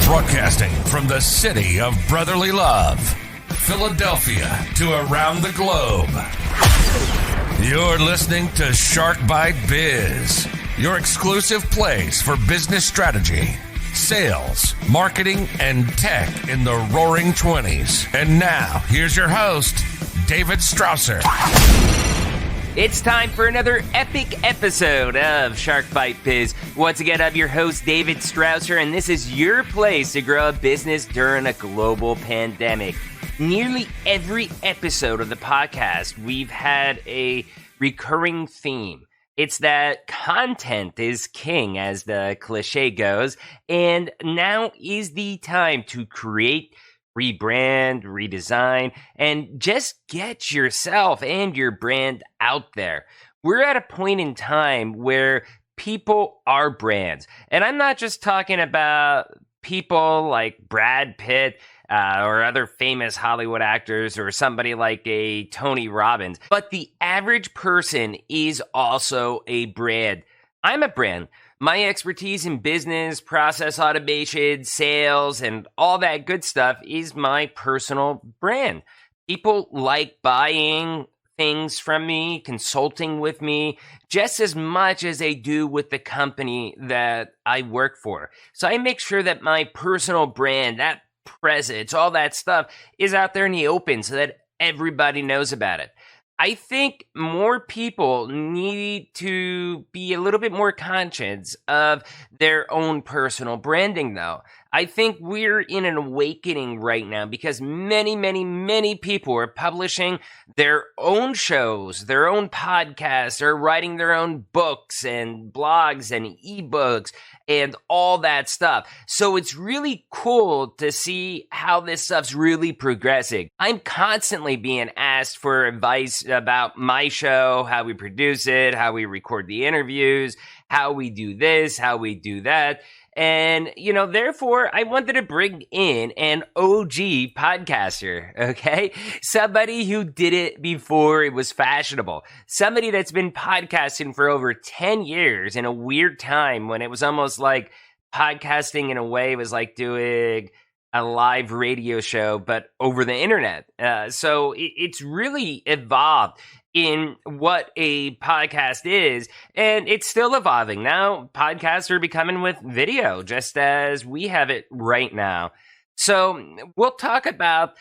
Broadcasting from the city of brotherly love, Philadelphia, to around the globe. You're listening to Shark Bite Biz, your exclusive place for business strategy, sales, marketing, and tech in the roaring 20s. And now, here's your host, David Strausser. It's time for another epic episode of Shark Bite Biz. Once again, I'm your host, David Strausser, and this is your place to grow a business during a global pandemic. Nearly every episode of the podcast, we've had a recurring theme. It's that content is king, as the cliche goes, and now is the time to create, rebrand, redesign, and just get yourself and your brand out there. We're at a point in time where people are brands. And I'm not just talking about people like Brad Pitt or other famous Hollywood actors or somebody like a Tony Robbins, but the average person is also a brand. I'm a brand. My expertise in business, process automation, sales, and all that good stuff is my personal brand. People like buying things from me, consulting with me, just as much as they do with the company that I work for. So I make sure that my personal brand, that presence, all that stuff is out there in the open so that everybody knows about it. I think more people need to be a little bit more conscious of their own personal branding, though. I think we're in an awakening right now because many people are publishing their own shows, their own podcasts, or writing their own books and blogs and ebooks and all that stuff. So it's really cool to see how this stuff's really progressing. I'm constantly being asked for advice about my show, how we produce it, how we record the interviews, how we do this, how we do that. And, therefore, I wanted to bring in an OG podcaster, okay? Somebody who did it before it was fashionable. Somebody that's been podcasting for over 10 years in a weird time when it was almost like podcasting in a way was like doing a live radio show, but over the internet. So it's really evolved in what a podcast is, and it's still evolving. Now, podcasts are becoming with video, just as we have it right now. So we'll talk about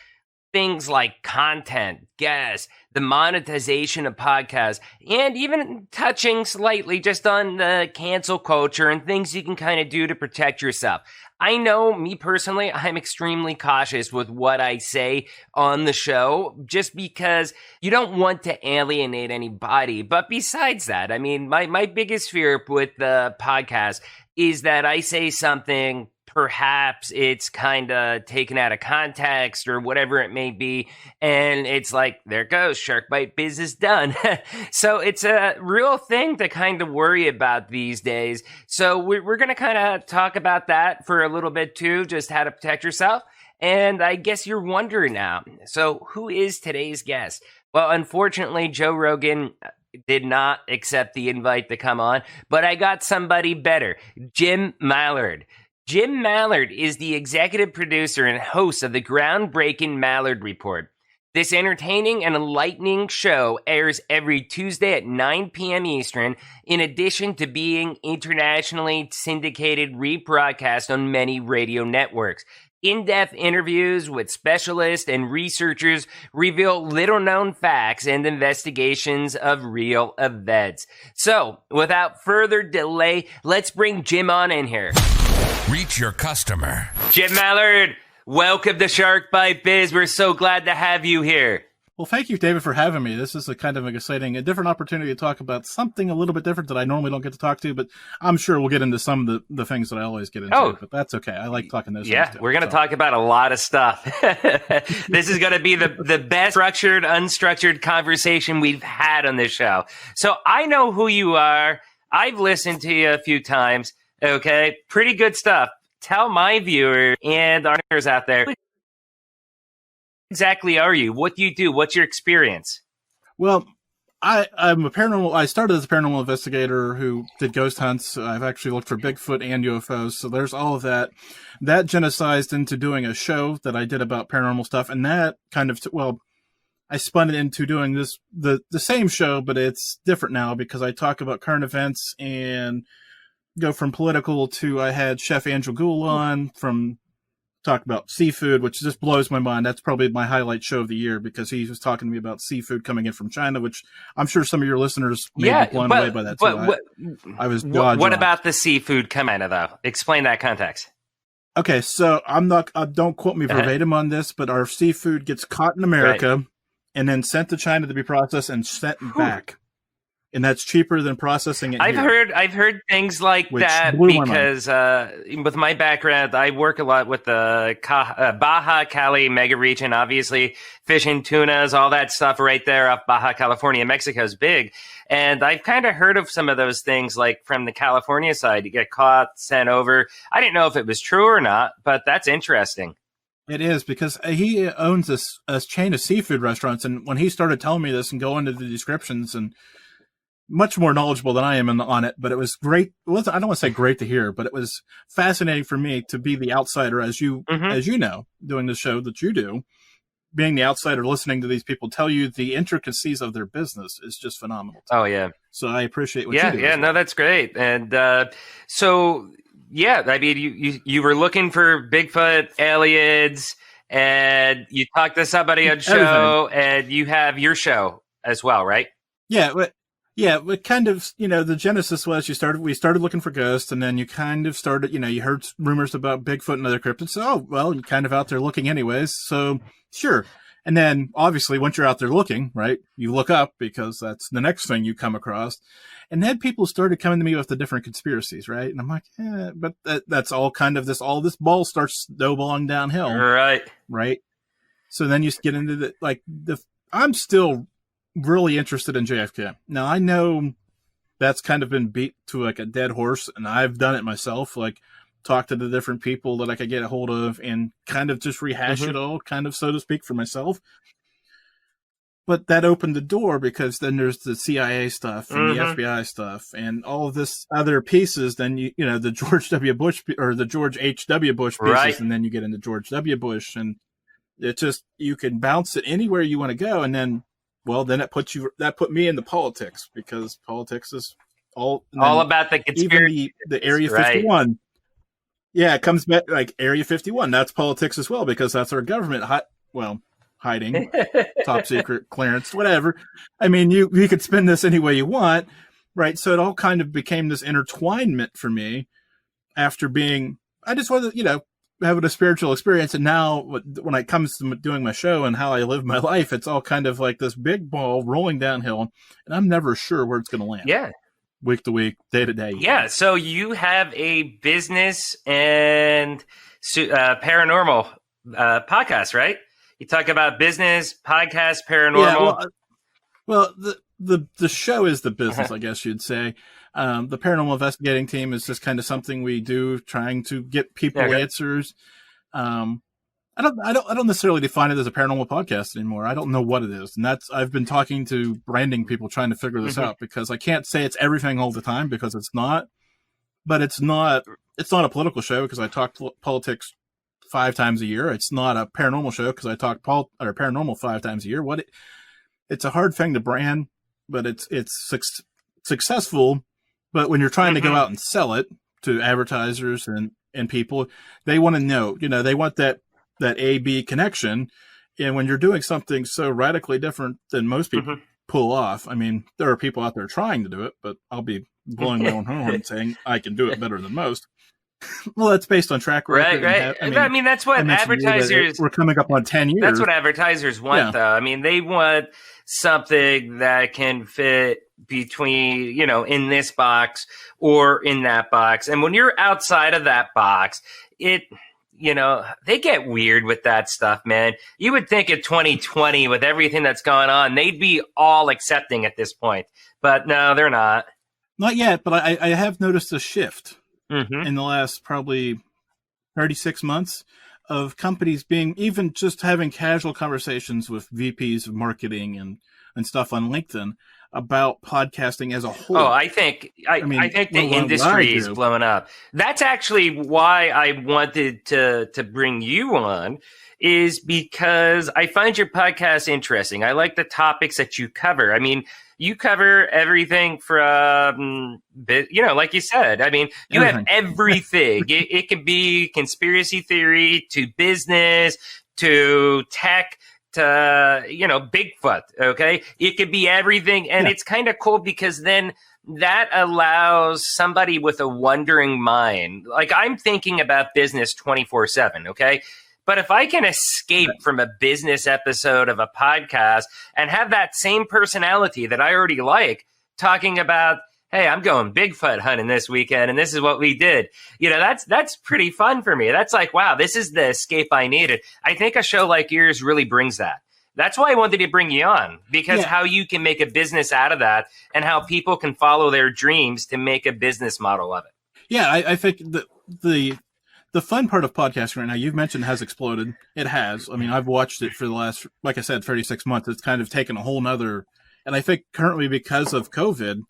things like content, guests, the monetization of podcasts, and even touching slightly just on the cancel culture and things you can kind of do to protect yourself. I know, me personally, I'm extremely cautious with what I say on the show just because you don't want to alienate anybody. But besides that, I mean, my biggest fear with the podcast is that I say something, perhaps it's kind of taken out of context or whatever it may be, and it's like, there it goes, Shark Bite Biz is done. So it's a real thing to kind of worry about these days. So we're going to kind of talk about that for a little bit too, just how to protect yourself. And I guess you're wondering now, so who is today's guest? Well, unfortunately, Joe Rogan did not accept the invite to come on, but I got somebody better, Jim Malliard. Jim Malliard is the executive producer and host of the groundbreaking Malliard Report. This entertaining and enlightening show airs every Tuesday at 9 p.m. Eastern, in addition to being internationally syndicated rebroadcast on many radio networks. In-depth interviews with specialists and researchers reveal little-known facts and investigations of real events. So, without further delay, let's bring Jim on in here. Reach your customer. Jim Malliard, welcome to Shark Bite Biz. We're so glad to have you here. Well, thank you, David, for having me. This is a kind of exciting, a different opportunity to talk about something a little bit different that I normally don't get to talk to, but I'm sure we'll get into some of the things that I always get into, but that's okay. I like talking those things too. We're going to talk about a lot of stuff. This is going to be the best structured, unstructured conversation we've had on this show. So I know who you are. I've listened to you a few times. Okay, pretty good stuff. Tell my viewers and our listeners out there, who exactly are you? What do you do? What's your experience? Well, I'm a paranormal. I started as a paranormal investigator who did ghost hunts. I've actually looked for Bigfoot and UFOs. So there's all of that. That genesized into doing a show that I did about paranormal stuff, and that kind of I spun it into doing the same show, but it's different now because I talk about current events and go from political to I had Chef Angel Gould on from talk about seafood, which just blows my mind. That's probably my highlight show of the year because he was talking to me about seafood coming in from China, which I'm sure some of your listeners may be blown away by that too. I was what about the seafood coming out of though? Explain that context. Okay, so I'm not. Don't quote me verbatim on this, but our seafood gets caught in America and then sent to China to be processed and sent back. And that's cheaper than processing it. I've heard things like that because with my background, I work a lot with the Baja Cali mega region. Obviously, fishing, tunas, all that stuff right there off Baja California, Mexico is big. And I've kind of heard of some of those things, like from the California side, you get caught, sent over. I didn't know if it was true or not, but that's interesting. It is because he owns a chain of seafood restaurants, and when he started telling me this and going into the descriptions and much more knowledgeable than I am on it, but it was great. It wasn't, I don't want to say great to hear, but it was fascinating for me to be the outsider, as you know, doing the show that you do, being the outsider, listening to these people tell you the intricacies of their business is just phenomenal. Oh yeah. So I appreciate what you do. Yeah, no, that's great. And so, yeah, I mean, you were looking for Bigfoot, aliens, and you talked to somebody on show, and you have your show as well, right? Yeah, but it kind of, the genesis was we started looking for ghosts, and then you kind of started, you heard rumors about Bigfoot and other cryptids. So, oh, well, you're kind of out there looking anyways. So, sure. And then, obviously, once you're out there looking, right, you look up because that's the next thing you come across. And then people started coming to me with the different conspiracies, right? And I'm like, but that's all kind of all this ball starts snowballing downhill. Right. So then you get into I'm still really interested in JFK. Now, I know that's kind of been beat to like a dead horse, and I've done it myself, like talk to the different people that I could get a hold of and kind of just rehash it all, kind of, so to speak, for myself. But that opened the door because then there's the CIA stuff and the FBI stuff and all of this other pieces. Then, the George W. Bush or the George H.W. Bush pieces, and then you get into George W. Bush, and it just, you can bounce it anywhere you want to go. And then, well, then that put me into politics because politics is all about the conspiracy. The Area 51. Yeah, it comes back like Area 51. That's politics as well because that's our government hiding, top secret clearance, whatever. I mean, you could spin this any way you want, right? So it all kind of became this intertwinement for me after I just wanted to, having a spiritual experience. And now when it comes to doing my show and how I live my life, it's all kind of like this big ball rolling downhill, and I'm never sure where it's going to land. Yeah. Week to week, day to day. Yeah. So you have a business and paranormal podcast, right? You talk about business, podcast, paranormal. Yeah, well, the show is the business, I guess you'd say. The paranormal investigating team is just kind of something we do, trying to get people answers. I don't necessarily define it as a paranormal podcast anymore. I don't know what it is, and I've been talking to branding people trying to figure this out because I can't say it's everything all the time because it's not. But it's not a political show because I talk politics 5 times a year. It's not a paranormal show because I talk paranormal 5 times a year. It's a hard thing to brand, but it's successful. But when you're trying to go out and sell it to advertisers and people, they want to know, they want that A-B connection. And when you're doing something so radically different than most people pull off, I mean, there are people out there trying to do it, but I'll be blowing my own horn and saying I can do it better than most. Well, that's based on track record. Right. I mean, that's what advertisers... We're coming up on 10 years. That's what advertisers want, though. I mean, they want something that can fit between, in this box or in that box. And when you're outside of that box, they get weird with that stuff, man. You would think in 2020, with everything that's gone on, they'd be all accepting at this point. But no, they're not. Not yet, but I have noticed a shift in the last probably 36 months of companies even just having casual conversations with VPs of marketing and stuff on LinkedIn about podcasting as a whole. Oh, I think the industry is blowing up. That's actually why I wanted to bring you on, is because I find your podcast interesting. I like the topics that you cover. I mean, you cover everything from, like you said, I mean, you have everything. It can be conspiracy theory to business to tech to, Bigfoot. Okay. It could be everything. And it's kind of cool because then that allows somebody with a wondering mind. Like, I'm thinking about business 24/7. Okay. But if I can escape from a business episode of a podcast and have that same personality that I already like talking about, hey, I'm going Bigfoot hunting this weekend and this is what we did. That's pretty fun for me. That's like, wow, this is the escape I needed. I think a show like yours really brings that. That's why I wanted to bring you on, because how you can make a business out of that and how people can follow their dreams to make a business model of it. Yeah, I think the fun part of podcasting right now, you've mentioned, has exploded. It has. I mean, I've watched it for the last, like I said, 36 months. It's kind of taken a whole nother, and I think currently because of COVID,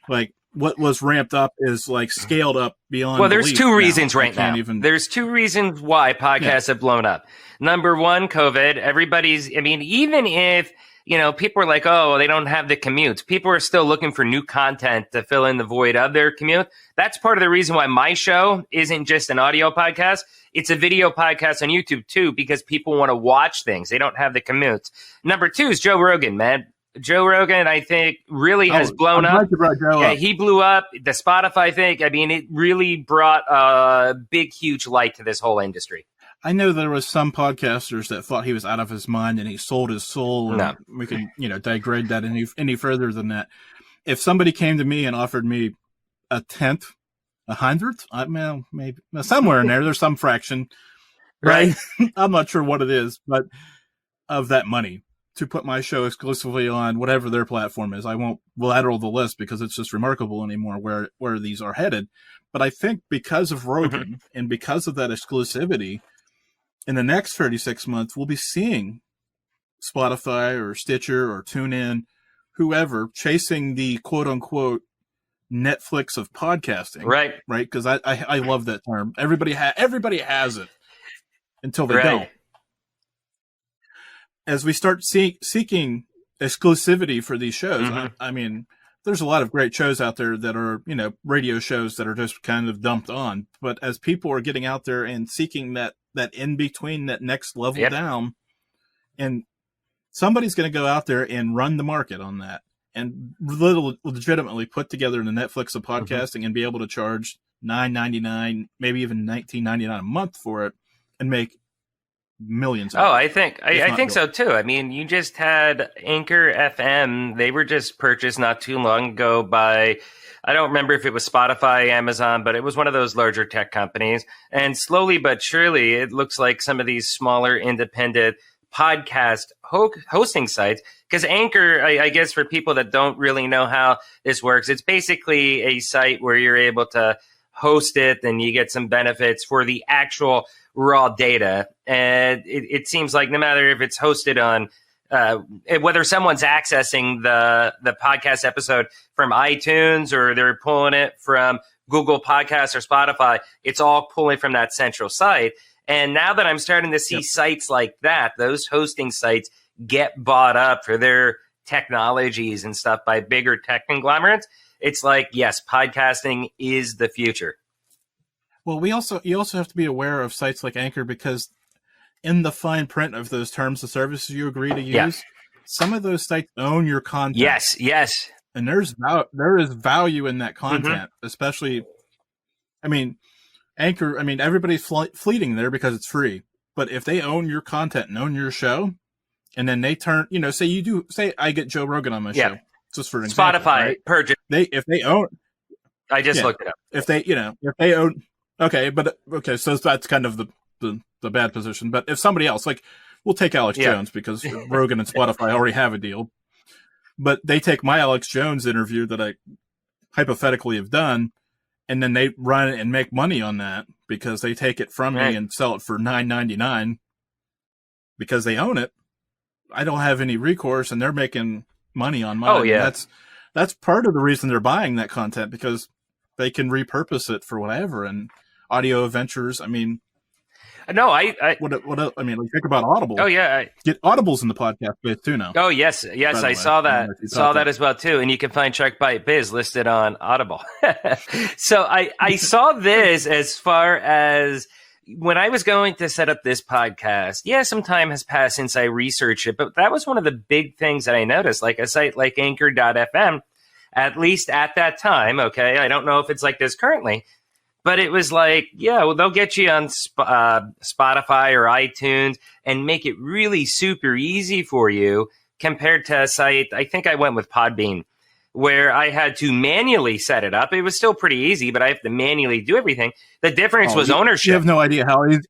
like what was ramped up is like scaled up beyond. Well, there's two reasons right now. There's two reasons why podcasts have blown up. Number one, COVID. Even if, people are like, oh, they don't have the commutes, people are still looking for new content to fill in the void of their commute. That's part of the reason why my show isn't just an audio podcast. It's a video podcast on YouTube too, because people want to watch things. They don't have the commutes. Number two is Joe Rogan, man. Joe Rogan, I think, really has blown up. He blew up. The Spotify thing, it really brought a big, huge light to this whole industry. I know there was some podcasters that thought he was out of his mind and he sold his soul. And we can, degrade that any further than that. If somebody came to me and offered me a 1/10, 100th, maybe somewhere in there, there's some fraction, right? I'm not sure what it is, but of that money to put my show exclusively on whatever their platform is. I won't lateral the list because it's just remarkable anymore where these are headed. But I think because of Rogan and because of that exclusivity, in the next 36 months, we'll be seeing Spotify or Stitcher or TuneIn, whoever, chasing the quote-unquote Netflix of podcasting. Right? Because I love that term. Everybody has it until they don't. As we start seeking exclusivity for these shows, I mean, there's a lot of great shows out there that are, radio shows that are just kind of dumped on. But as people are getting out there and seeking that in between, that next level down, and somebody's going to go out there and run the market on that and legitimately put together the Netflix of podcasting and be able to charge $9.99, maybe even $19.99 a month for it and make millions. I think so too. I mean, you just had Anchor FM. They were just purchased not too long ago by, I don't remember if it was Spotify, Amazon, but it was one of those larger tech companies. And slowly but surely, it looks like some of these smaller independent podcast hosting sites, because Anchor, I guess for people that don't really know how this works, it's basically a site where you're able to host it and you get some benefits for the actual raw data. And it seems like no matter if it's hosted on whether someone's accessing the podcast episode from iTunes or they're pulling it from Google Podcasts or Spotify, it's all pulling from that central site. And now that I'm starting to see sites like that, those hosting sites get bought up for their technologies and stuff by bigger tech conglomerates, it's like, yes, podcasting is the future. Well, you also have to be aware of sites like Anchor, because in the fine print of those terms of services you agree to use, some of those sites own your content. Yes. And there is value in that content, especially, Anchor, everybody's fleeting there because it's free. But if they own your content and own your show, and then they turn, say I get Joe Rogan on my show, just for an example, Spotify purchase. If they own, I just looked it up. If they own, so that's kind of the bad position. But if somebody else, like, we'll take Alex Jones, because Rogan and Spotify already have a deal. But they take my Alex Jones interview that I hypothetically have done, and then they run and make money on that because they take it from me and sell it for $9.99 because they own it. I don't have any recourse, and they're making money on mine. Oh, yeah. And that's part of the reason they're buying that content, because they can repurpose it for whatever. And Audio Ventures, I mean, No, what I mean, like, think about Audible. Oh, yeah. Get Audibles in the podcast space too now. Oh, yes. I saw that. Saw that as well, too. And you can find Shark Bite Biz listed on Audible. So I saw this as far as when I was going to set up this podcast. Yeah, some time has passed since I researched it, but that was one of the big things that I noticed. Like a site like Anchor.fm, at least at that time, okay, I don't know if it's like this currently, but it was like, yeah, well, they'll get you on Spotify or iTunes and make it really super easy for you compared to a site. I think I went with Podbean, where I had to manually set it up. It was still pretty easy, but I have to manually do everything. The difference was ownership. You have no idea how easy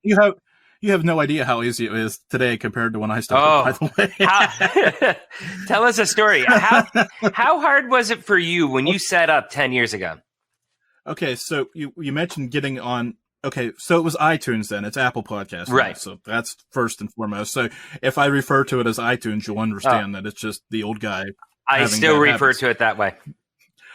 you have no idea how easy it is today compared to when I started. By the way, tell us a story. How hard was it for you when you set up 10 years ago? Okay, so you mentioned getting on. Okay, so it was iTunes then. It's Apple Podcasts. Right. So that's first and foremost. So if I refer to it as iTunes, you'll understand that it's just the old guy. I still refer to it that way.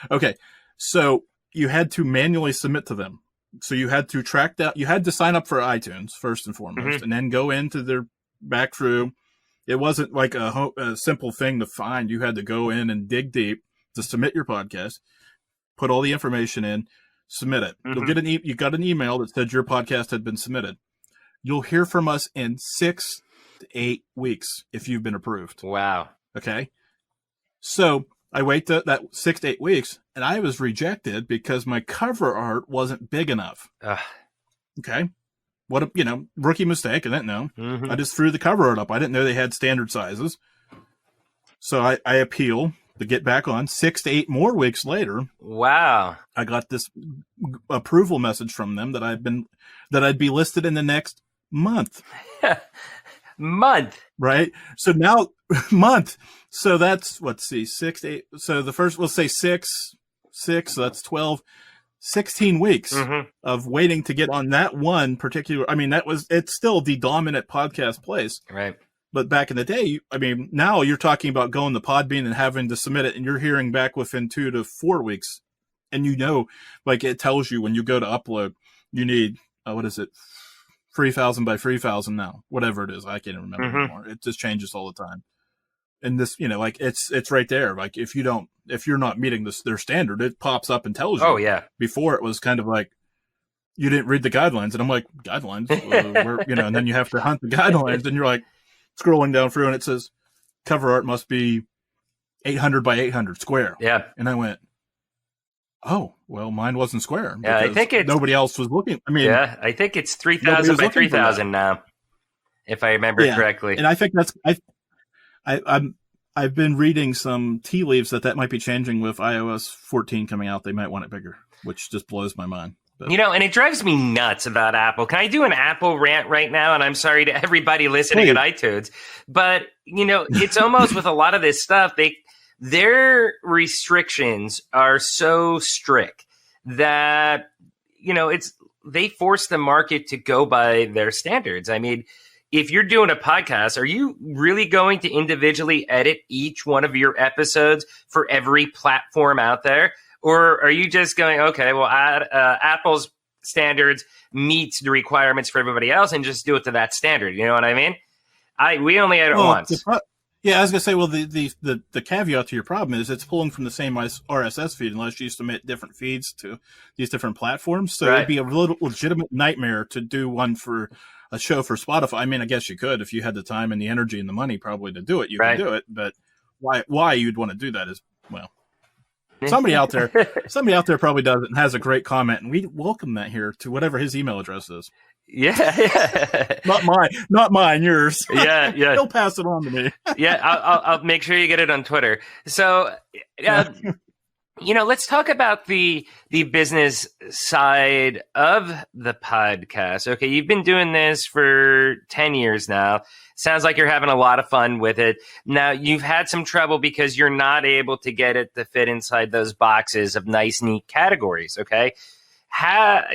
Okay, so you had to manually submit to them. So you had to track that. You had to sign up for iTunes first and foremost, and then go into their back through. It wasn't like a simple thing to find. You had to go in and dig deep to submit your podcast, put all the information in, submit it. You'll get you got an email that said your podcast had been submitted. You'll hear from us in 6 to 8 weeks if you've been approved. Wow. Okay. So I wait that 6 to 8 weeks, and I was rejected because my cover art wasn't big enough. Okay. What a, rookie mistake. I didn't know. I just threw the cover art up. I didn't know they had standard sizes. So I appeal to get back on. 6 to 8 more weeks later. Wow. I got this approval message from them that I'd be listed in the next month. Month. Right. So now month. So that's 6 to 8. So the first, we'll say 6, so that's 12, 16 weeks of waiting to get on that one particular. I mean, it's still the dominant podcast place. Right. But back in the day, now you're talking about going to Podbean and having to submit it, and you're hearing back within 2 to 4 weeks. And like it tells you when you go to upload, you need, 3,000 by 3,000 now, whatever it is. I can't remember anymore. It just changes all the time. And this, like it's right there. Like if you're not meeting their standard, it pops up and tells you. Oh yeah. Before it was kind of like, you didn't read the guidelines. And I'm like, guidelines? And then you have to hunt the guidelines, and you're like scrolling down through, and it says cover art must be 800 by 800 square. Yeah. And I went, oh, well, mine wasn't square. Yeah, I think nobody else was looking. I think it's 3,000 by 3,000 now, if I remember correctly. And I think that's, I've been reading some tea leaves that might be changing with iOS 14 coming out. They might want it bigger, which just blows my mind. But. And it drives me nuts about Apple. Can I do an Apple rant right now? And I'm sorry to everybody listening at iTunes, but it's almost with a lot of this stuff, their restrictions are so strict that, they force the market to go by their standards. I mean, if you're doing a podcast, are you really going to individually edit each one of your episodes for every platform out there? Or are you just going, okay, well, Apple's standards meets the requirements for everybody else and just do it to that standard? You know what I mean? We only edit once. Yeah, I was going to say, well, the caveat to your problem is it's pulling from the same RSS feed unless you submit different feeds to these different platforms. So it'd be a legitimate nightmare to do one for a show for Spotify. I mean, I guess you could if you had the time and the energy and the money probably to do it. You could do it, but why you'd want to do that is, well, somebody out there probably does it and has a great comment, and we welcome that here to whatever his email address is. Yeah. Not mine, yours. Yeah. He'll pass it on to me. Yeah, I'll make sure you get it on Twitter. So, let's talk about the business side of the podcast. Okay, you've been doing this for 10 years now. Sounds like you're having a lot of fun with it. Now, you've had some trouble because you're not able to get it to fit inside those boxes of nice, neat categories, okay? How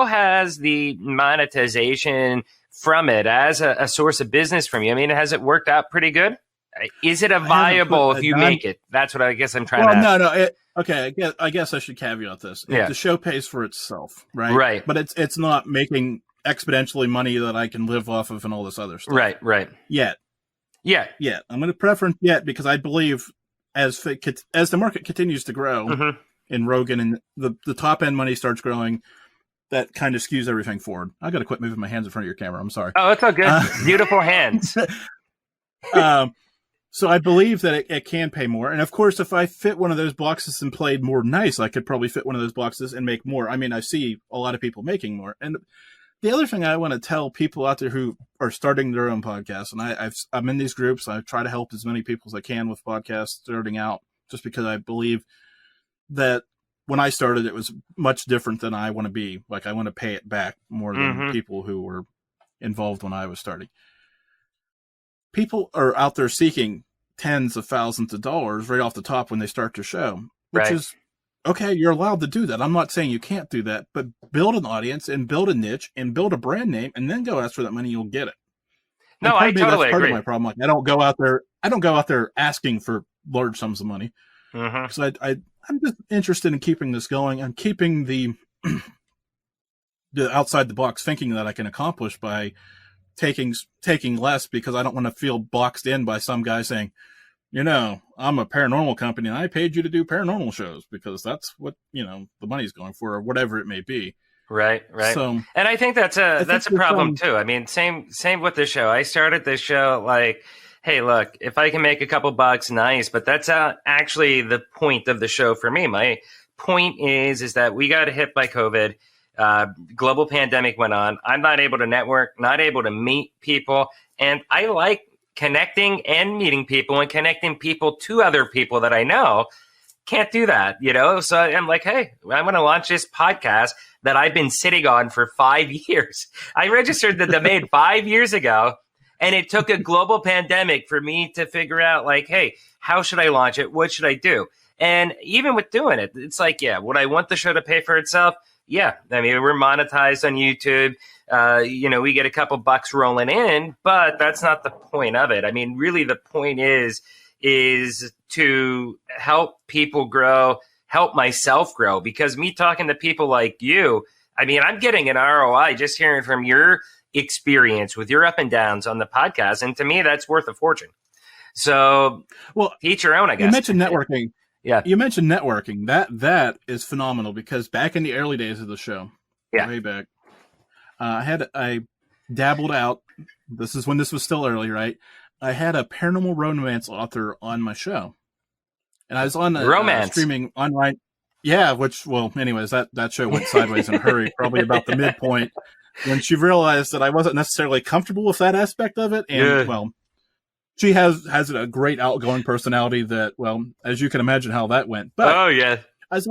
has the monetization from it as a source of business from you? I mean, has it worked out pretty good Is it a viable if you make it? That's what I guess I'm trying to. No. Okay, I guess I should caveat this. Yeah. The show pays for itself, right? Right. But it's not making exponentially money that I can live off of and all this other stuff. Right. Yet. I'm going to preference yet because I believe as the market continues to grow in Rogan and the top end money starts growing, that kind of skews everything forward. I got to quit moving my hands in front of your camera. I'm sorry. Oh, it's all good. Beautiful hands. So I believe that it can pay more. And of course, if I fit one of those boxes and played more nice, I could probably fit one of those boxes and make more. I mean, I see a lot of people making more. And the other thing I want to tell people out there who are starting their own podcasts, and I'm in these groups. I try to help as many people as I can with podcasts starting out, just because I believe that when I started, it was much different than I want to be. Like, I want to pay it back more than people who were involved when I was starting. People are out there seeking tens of thousands of dollars right off the top when they start their show, which is okay. You're allowed to do that. I'm not saying you can't do that, but build an audience and build a niche and build a brand name and then go ask for that money. You'll get it. No, I totally that's part agree. of my problem. Like, I don't go out there asking for large sums of money. So I'm just interested in keeping this going and keeping the outside the box thinking that I can accomplish by taking less, because I don't want to feel boxed in by some guy saying, I'm a paranormal company and I paid you to do paranormal shows because that's what, the money's going for, or whatever it may be. Right. So, and I think that's a problem too. I mean, same with the show. I started this show like, hey, look, if I can make a couple bucks, nice. But that's actually the point of the show for me. My point is that we got hit by COVID. Global pandemic went on. I'm not able to network, not able to meet people. And I like connecting and meeting people and connecting people to other people that I know. Can't do that, So I'm like, hey, I'm going to launch this podcast that I've been sitting on for 5 years. I registered the domain 5 years ago, and it took a global pandemic for me to figure out, like, hey, how should I launch it? What should I do? And even with doing it, it's like, would I want the show to pay for itself? Yeah. I mean, we're monetized on YouTube. We get a couple bucks rolling in, but that's not the point of it. I mean, really the point is to help people grow, help myself grow, because me talking to people like you, I mean, I'm getting an ROI just hearing from your experience with your up and downs on the podcast. And to me, that's worth a fortune. So, each your own, I guess. You mentioned networking. Yeah. You mentioned networking. That is phenomenal, because back in the early days of the show, way back, I dabbled out. This is when this was still early, right? I had a paranormal romance author on my show, and I was on a streaming online. Yeah, anyways, that show went sideways in a hurry, probably about the midpoint, when she realized that I wasn't necessarily comfortable with that aspect of it. And she has a great outgoing personality that, as you can imagine how that went. But I was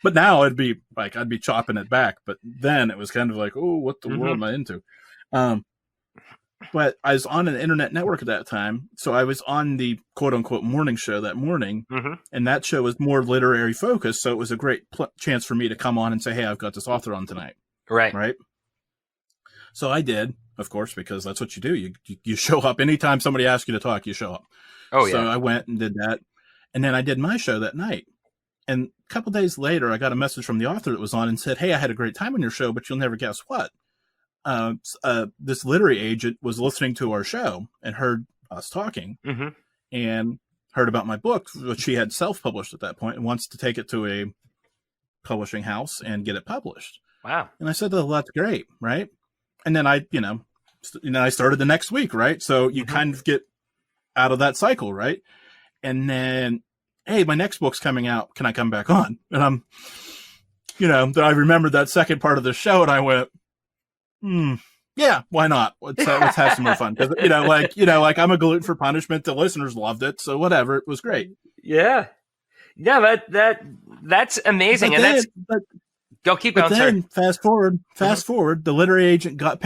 but now it'd be like, I'd be chopping it back. But then it was kind of like, oh, what the world am I into? But I was on an internet network at that time. So I was on the quote unquote morning show that morning. And that show was more literary focused. So it was a great chance for me to come on and say, hey, I've got this author on tonight. Right. So I did, of course, because that's what you do. You show up anytime somebody asks you to talk, you show up. So I went and did that. And then I did my show that night. And a couple days later, I got a message from the author that was on and said, hey, I had a great time on your show, but you'll never guess what. This literary agent was listening to our show and heard us talking and heard about my book, which she had self-published at that point, and wants to take it to a publishing house and get it published. Wow. And I said, well, that's great. Right. And then I started the next week. Right. So you kind of get out of that cycle. Right. And then, hey, my next book's coming out. Can I come back on? And then I remembered that second part of the show and I went, yeah, why not? Let's have some more fun. Cause like I'm a glutton for punishment. The listeners loved it. So whatever, it was great. Yeah. Yeah. That's amazing. Go keep going. Then fast forward, the literary agent got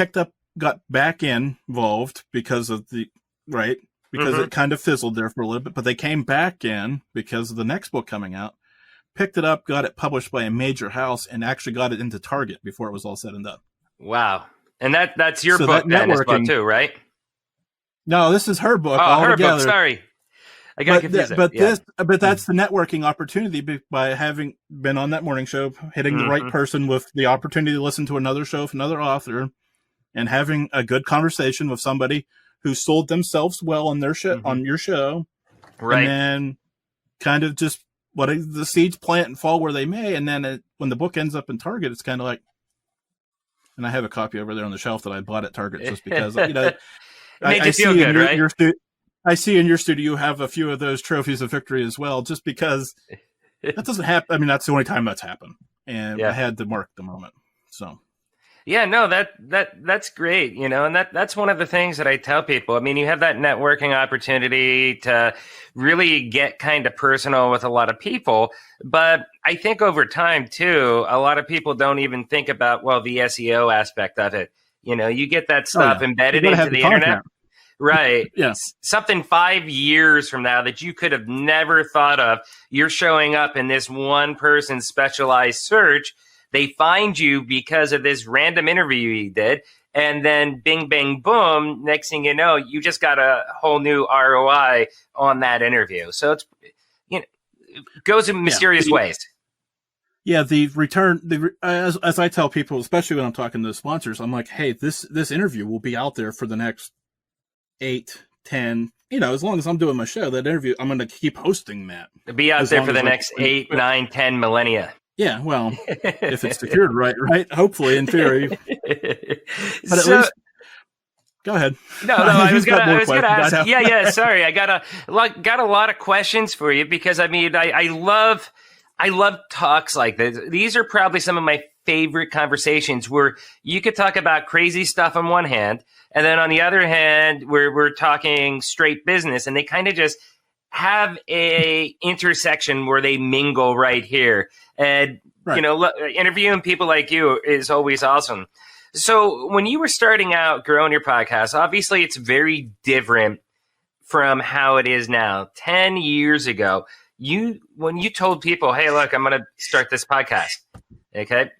back involved because of it kind of fizzled there for a little bit, but they came back in because of the next book coming out, picked it up, got it published by a major house, and actually got it into Target before it was all said and done. Wow. And that's your book then as well too, right? No, this is her book. Oh, her altogether. book. Sorry. I got confused. But that's the networking opportunity by having been on that morning show, hitting the right person with the opportunity to listen to another show with another author, and having a good conversation with somebody who sold themselves well on their show, on your show, right? And then kind of just the seeds plant and fall where they may, and then when the book ends up in Target, it's kind of like, and I have a copy over there on the shelf that I bought at Target just because it made you feel good, right? I see in your studio you have a few of those trophies of victory as well, just because that doesn't happen. I mean, that's the only time that's happened, and I had to mark the moment. So, yeah, no, that's great, and that's one of the things that I tell people. I mean, you have that networking opportunity to really get kind of personal with a lot of people, but I think over time too, a lot of people don't even think about the SEO aspect of it. You get that stuff embedded into the internet. Right. Yes. Something 5 years from now that you could have never thought of. You're showing up in this one person's specialized search. They find you because of this random interview you did. And then bing, bang, boom. Next thing you know, you just got a whole new ROI on that interview. So it's, it goes in mysterious ways. Yeah, the return, as I tell people, especially when I'm talking to sponsors, I'm like, hey, this interview will be out there for the next 8, 10, as long as I'm doing my show, that interview, I'm going to keep hosting that. It'll be out there for the next 8, 9, 10 millennia. Yeah, well, if it's secured right? Hopefully, in theory. But at least, go ahead. No, I was gonna ask. Yeah. Sorry, I got a lot of questions for you because I mean, I love talks like this. These are probably some of my favorite conversations where you could talk about crazy stuff on one hand, and then on the other hand, we're talking straight business, and they kind of just have a intersection where they mingle right here. And, interviewing people like you is always awesome. So when you were starting out growing your podcast, obviously it's very different from how it is now. 10 years ago, when you told people, hey, look, I'm going to start this podcast. Okay.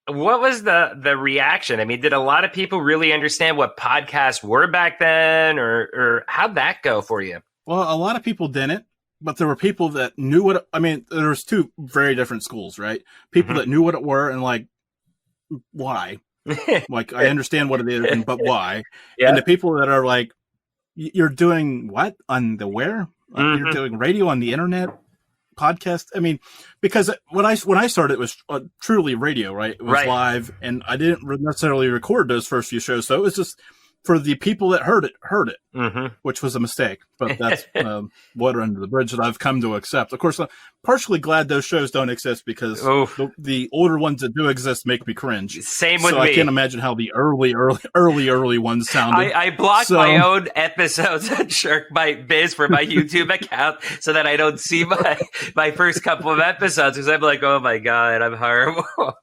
What was the reaction? I mean, did a lot of people really understand what podcasts were back then, or how'd that go for you? Well, a lot of people didn't, but there were people that knew what, I mean, there was two very different schools, right? People that knew what it were and like, why? Like, I understand what it is, but why? Yeah. And the people that are like, you're doing what on the where? You're doing radio on the internet? Podcast. I mean, because when I started, it was truly radio, right? It was live, and I didn't necessarily record those first few shows, so it was just for the people that heard it, which was a mistake. But that's water under the bridge that I've come to accept. Of course, I'm partially glad those shows don't exist because the older ones that do exist make me cringe. Same with me. I can't imagine how the early ones sounded. I blocked my own episodes on Sharkbite Biz for my YouTube account so that I don't see my first couple of episodes because I'm like, oh my God, I'm horrible.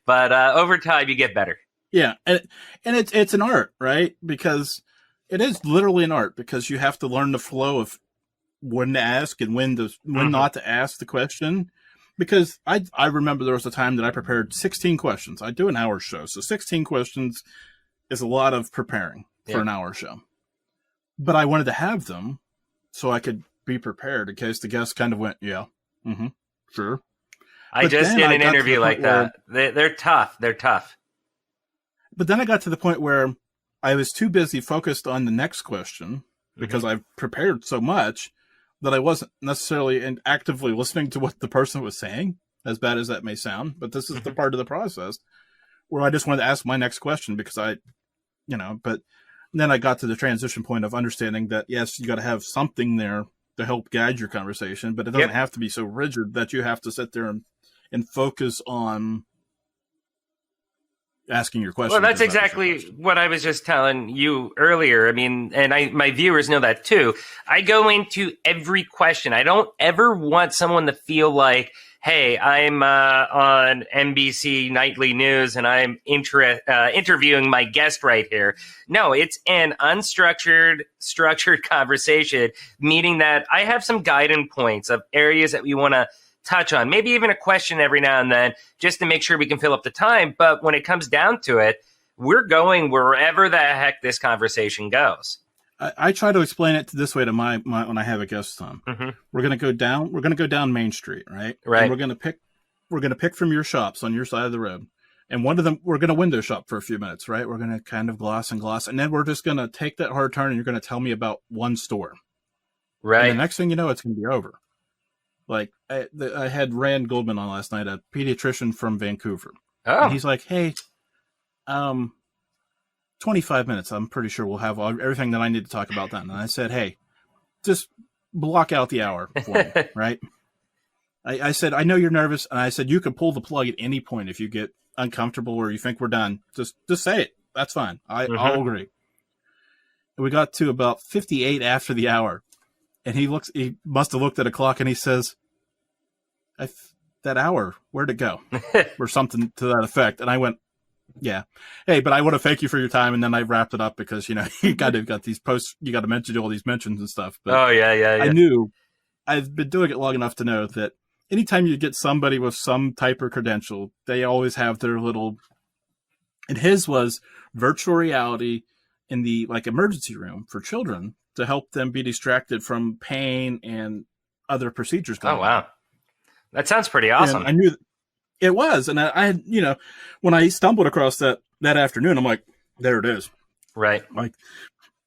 But over time, you get better. Yeah, and it's an art, right? Because it is literally an art because you have to learn the flow of when to ask and when not to ask the question. Because I remember there was a time that I prepared 16 questions. I do an hour show, so 16 questions is a lot of preparing for an hour show. But I wanted to have them so I could be prepared in case the guest kind of went, sure. I just did an interview like that. They're tough. They're tough. But then I got to the point where I was too busy focused on the next question because I've prepared so much that I wasn't necessarily actively listening to what the person was saying, as bad as that may sound. But this is the part of the process where I just wanted to ask my next question because but then I got to the transition point of understanding that, yes, you got to have something there to help guide your conversation, but it doesn't have to be so rigid that you have to sit there and focus on asking your question. Well, that's exactly what I was just telling you earlier. I mean, and my viewers know that too. I go into every question. I don't ever want someone to feel like, hey, I'm on NBC Nightly News and I'm interviewing my guest right here. No, it's an structured conversation, meaning that I have some guiding points of areas that we want to touch on, maybe even a question every now and then, just to make sure we can fill up the time. But when it comes down to it, we're going wherever the heck this conversation goes. I try to explain it this way to my when I have a guest on. Mm-hmm. We're gonna go down Main Street, right? Right. And we're gonna pick from your shops on your side of the road. And one of them, we're going to window shop for a few minutes, right? We're going to kind of gloss. And then we're just going to take that hard turn and you're going to tell me about one store. Right. And the next thing you know, it's going to be over. Like I had Rand Goldman on last night, a pediatrician from Vancouver. Oh. And he's like, hey, 25 minutes. I'm pretty sure we'll have everything that I need to talk about then. And I said, hey, just block out the hour for me, right? I said, I know you're nervous. And I said, you can pull the plug at any point if you get uncomfortable or you think we're done. Just say it. That's fine. I'll agree. And we got to about 58 after the hour. And he must have looked at a clock and he says, that hour, where'd it go? Or something to that effect. And I went, yeah. Hey, but I want to thank you for your time. And then I wrapped it up because, you kind of got these posts, you got to mention all these mentions and stuff. But I knew I've been doing it long enough to know that anytime you get somebody with some type of credential, they always have their little, and his was virtual reality in the emergency room for children to help them be distracted from pain and other procedures going on. Oh, wow. That sounds pretty awesome. And I knew it was. And I had, when I stumbled across that afternoon, I'm like, there it is. Right.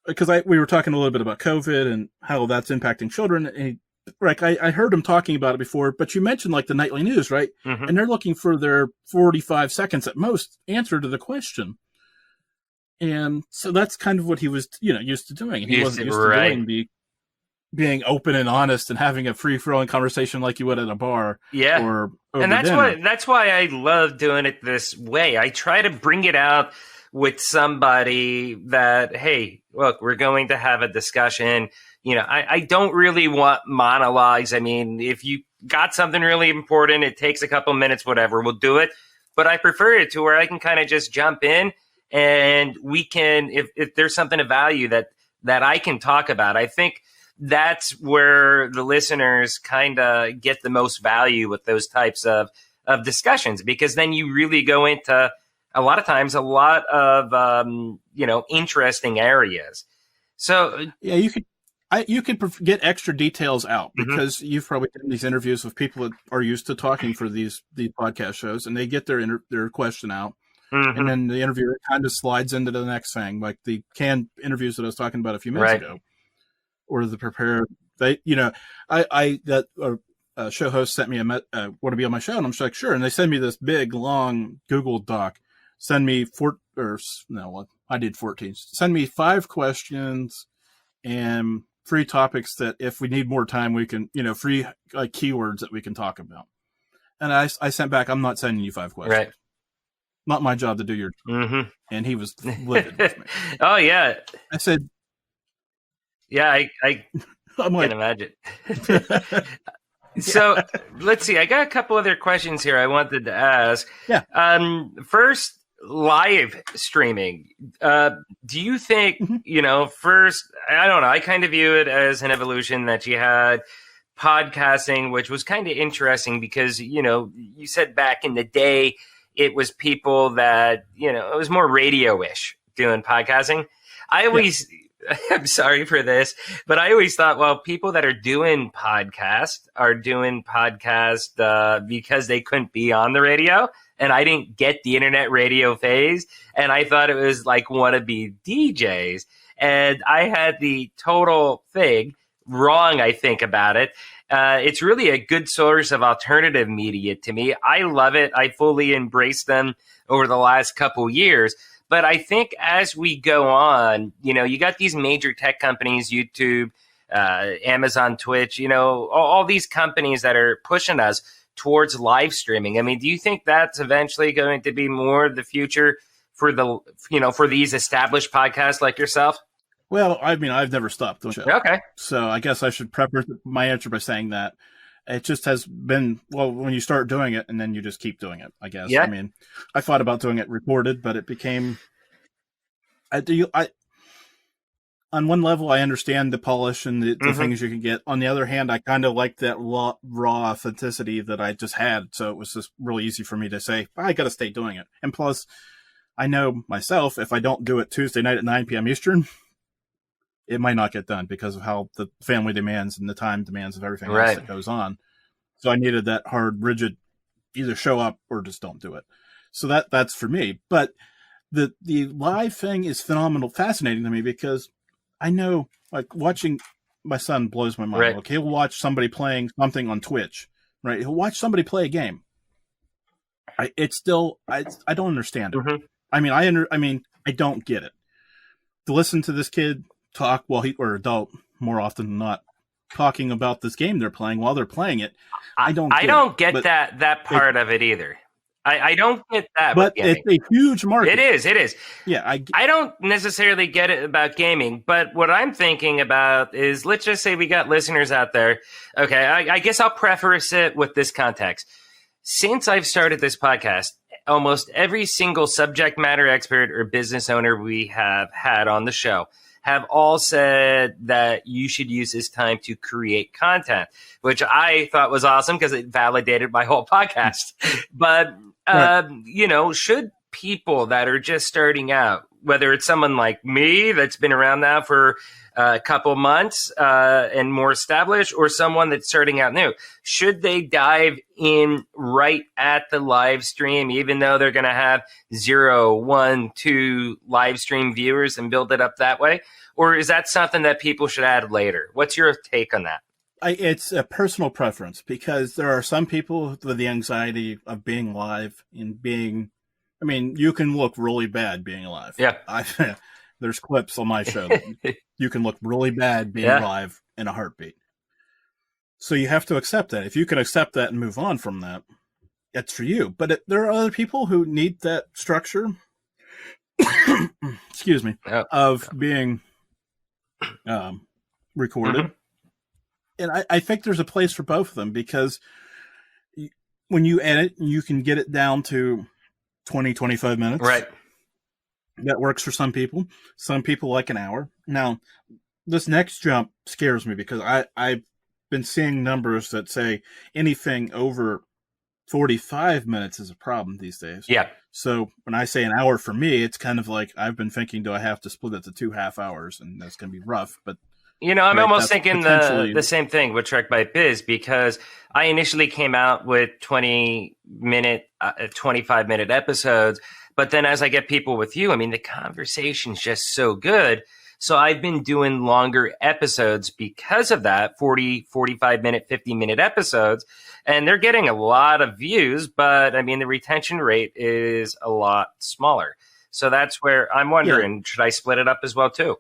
Because we were talking a little bit about COVID and how that's impacting children. And I heard him talking about it before, but you mentioned the nightly news, right? Mm-hmm. And they're looking for their 45 seconds at most answer to the question. And so that's kind of what he was, used to doing. And he wasn't used to doing being open and honest and having a free-flowing conversation like you would at a bar. Yeah. Or and that's why I love doing it this way. I try to bring it out with somebody that, hey, look, we're going to have a discussion. I don't really want monologues. I mean, if you got something really important, it takes a couple minutes, whatever, we'll do it. But I prefer it to where I can kind of just jump in and we can, if there's something of value that I can talk about, I think that's where the listeners kind of get the most value with those types of discussions, because then you really go into a lot of times a lot of, interesting areas. So yeah, you could get extra details out because you've probably done these interviews with people that are used to talking for these podcast shows, and they get their question out, and then the interviewer kind of slides into the next thing, like the canned interviews that I was talking about a few minutes ago, or the prepared. A show host sent me want to be on my show, and I'm like, sure, and they send me this big long Google Doc. Send me I did 14. Send me 5 questions and 3 topics that if we need more time, we can, free keywords that we can talk about. And I sent back, I'm not sending you 5 questions. Right. Not my job to do your job. And he was livid with me. Oh, yeah. I said, yeah, I can imagine. So let's see. I got a couple other questions here I wanted to ask. Yeah. First, live streaming. Do you think, first, I don't know, I kind of view it as an evolution that you had podcasting, which was kind of interesting because, you said back in the day, it was people that, it was more radio-ish doing podcasting. I always... Yeah. I'm sorry for this, but I always thought, well, people that are doing podcast because they couldn't be on the radio, and I didn't get the internet radio phase, and I thought it was like wannabe DJs, and I had the total thing wrong, I think, about it. It's really a good source of alternative media to me. I love it. I fully embraced them over the last couple years. But I think as we go on, you got these major tech companies, YouTube, Amazon, Twitch, all these companies that are pushing us towards live streaming. I mean, do you think that's eventually going to be more the future for for these established podcasts like yourself? Well, I mean, I've never stopped doing it. Okay. So I guess I should preface my answer by saying that it just has been, well, when you start doing it and then you just keep doing it, I guess. Yeah. I mean, I thought about doing it recorded, but it became, on one level, I understand the polish and the things you can get. On the other hand, I kind of like that raw authenticity that I just had. So it was just really easy for me to say, I got to stay doing it. And plus, I know myself, if I don't do it Tuesday night at 9 p.m. Eastern, it might not get done because of how the family demands and the time demands of everything else that goes on. So I needed that hard, rigid, either show up or just don't do it. So that's for me. But the live thing is fascinating to me because I know, like, watching my son blows my mind. Right. Like, he'll watch somebody playing something on Twitch, right? He'll watch somebody play a game. I don't understand it. Mm-hmm. I don't get it. To listen to this kid talk or adult more often than not, talking about this game they're playing while they're playing it, I don't get that part of it either. I don't get that. But it's a huge market. It is. Yeah, I don't necessarily get it about gaming, but what I'm thinking about is, let's just say we got listeners out there. Okay, I guess I'll preface it with this context. Since I've started this podcast, almost every single subject matter expert or business owner we have had on the show have all said that you should use this time to create content, which I thought was awesome because it validated my whole podcast. But, should people that are just starting out, whether it's someone like me that's been around now for a couple months and more established, or someone that's starting out new, should they dive in right at the live stream, even though they're going to have 0, 1, 2 live stream viewers and build it up that way? Or is that something that people should add later? What's your take on that? It's a personal preference because there are some people with the anxiety of being live and you can look really bad being live. Yeah. There's clips on my show. You can look really bad being live in a heartbeat. So you have to accept that. If you can accept that and move on from that, it's for you. But there are other people who need that structure, excuse me, of being recorded. Mm-hmm. And I think there's a place for both of them because when you edit, you can get it down to 20, 25 minutes. Right. That works for some people. Some people like an hour. Now, this next jump scares me because I've been seeing numbers that say anything over 45 minutes is a problem these days. Yeah. So when I say an hour for me, it's kind of like I've been thinking, do I have to split it to 2 half hours? And that's going to be rough. But I'm almost thinking the same thing with Shark Bite Biz because I initially came out with 25-minute episodes. But then as I get people with you, the conversation's just so good. So I've been doing longer episodes because of that, 40, 45-minute, 50-minute episodes. And they're getting a lot of views, but the retention rate is a lot smaller. So that's where I'm wondering, should I split it up as well too?